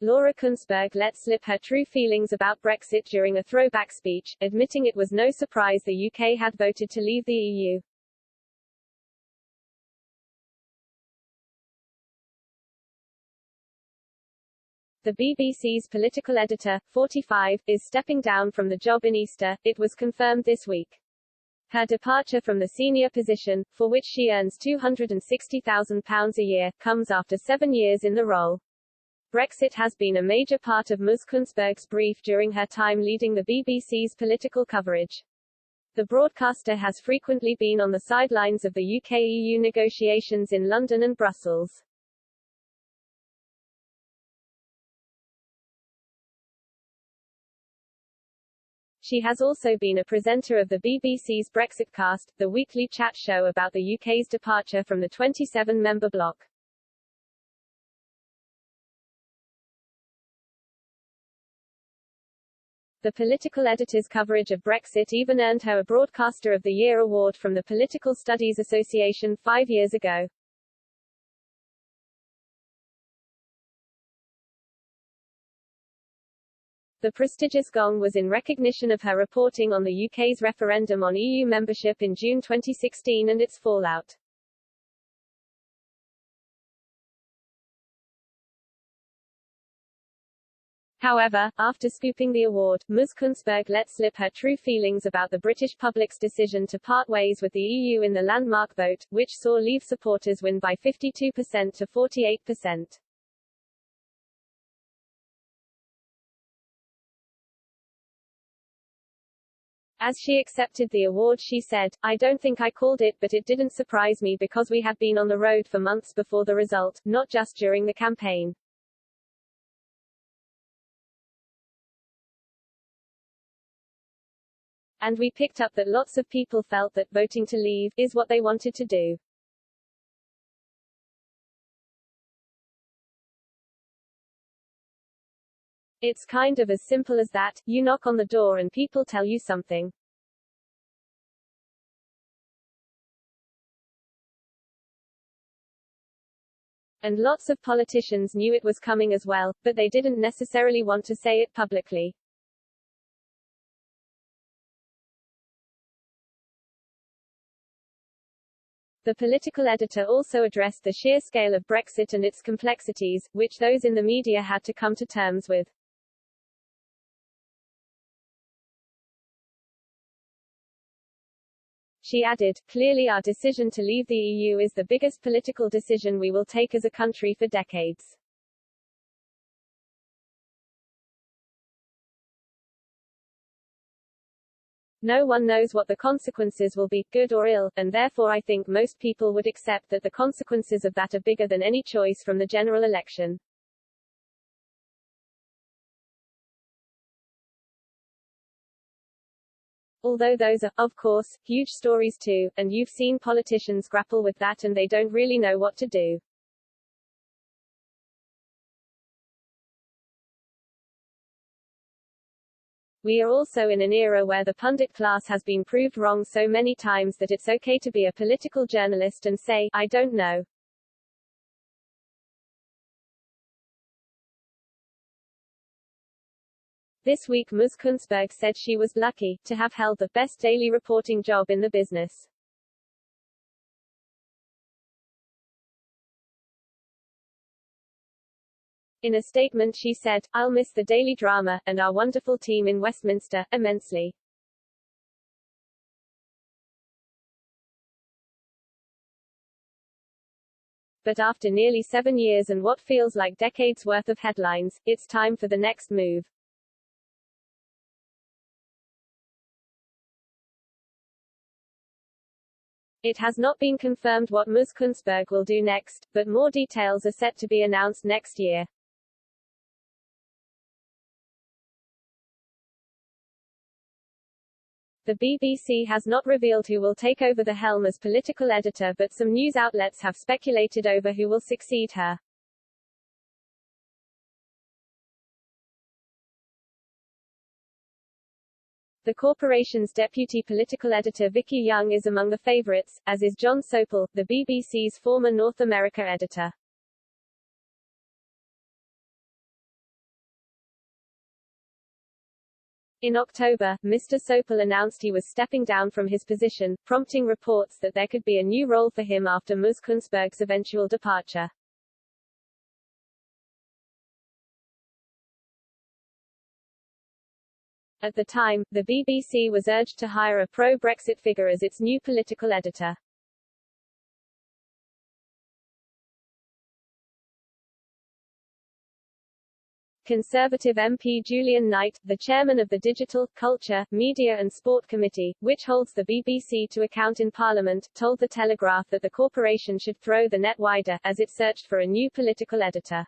Laura Kuenssberg let slip her true feelings about Brexit during a throwback speech, admitting it was no surprise the UK had voted to leave the EU. The BBC's political editor, 45, is stepping down from the job in Easter, it was confirmed this week. Her departure from the senior position, for which she earns £260,000 a year, comes after 7 years in the role. Brexit has been a major part of Ms. Kuenssberg's brief during her time leading the BBC's political coverage. The broadcaster has frequently been on the sidelines of the UK-EU negotiations in London and Brussels. She has also been a presenter of the BBC's Brexitcast, the weekly chat show about the UK's departure from the 27-member bloc. The political editor's coverage of Brexit even earned her a Broadcaster of the Year award from the Political Studies Association 5 years ago. The prestigious gong was in recognition of her reporting on the UK's referendum on EU membership in June 2016 and its fallout. However, after scooping the award, Ms. Kuenssberg let slip her true feelings about the British public's decision to part ways with the EU in the landmark vote, which saw Leave supporters win by 52% to 48%. As she accepted the award she said, "I don't think I called it, but it didn't surprise me because we had been on the road for months before the result, not just during the campaign. And we picked up that lots of people felt that voting to leave is what they wanted to do." It's kind of as simple as that, you knock on the door and people tell you something. And lots of politicians knew it was coming as well, but they didn't necessarily want to say it publicly. The political editor also addressed the sheer scale of Brexit and its complexities, which those in the media had to come to terms with. She added, "Clearly our decision to leave the EU is the biggest political decision we will take as a country for decades. No one knows what the consequences will be, good or ill, and therefore I think most people would accept that the consequences of that are bigger than any choice from the general election." Although those are, of course, huge stories too, and you've seen politicians grapple with that and they don't really know what to do. We are also in an era where the pundit class has been proved wrong so many times that it's okay to be a political journalist and say, "I don't know." This week Ms. Kuenssberg said she was lucky to have held the best daily reporting job in the business. In a statement she said, "I'll miss the daily drama, and our wonderful team in Westminster, immensely." But after nearly 7 years and what feels like decades worth of headlines, it's time for the next move. It has not been confirmed what Ms. Kuenssberg will do next, but more details are set to be announced next year. The BBC has not revealed who will take over the helm as political editor, but some news outlets have speculated over who will succeed her. The corporation's deputy political editor Vicky Young is among the favourites, as is John Sopel, the BBC's former North America editor. In October, Mr. Sopel announced he was stepping down from his position, prompting reports that there could be a new role for him after Ms. Kuenssberg's eventual departure. At the time, the BBC was urged to hire a pro-Brexit figure as its new political editor. Conservative MP Julian Knight, the chairman of the Digital, Culture, Media and Sport Committee, which holds the BBC to account in Parliament, told The Telegraph that the corporation should throw the net wider, as it searched for a new political editor.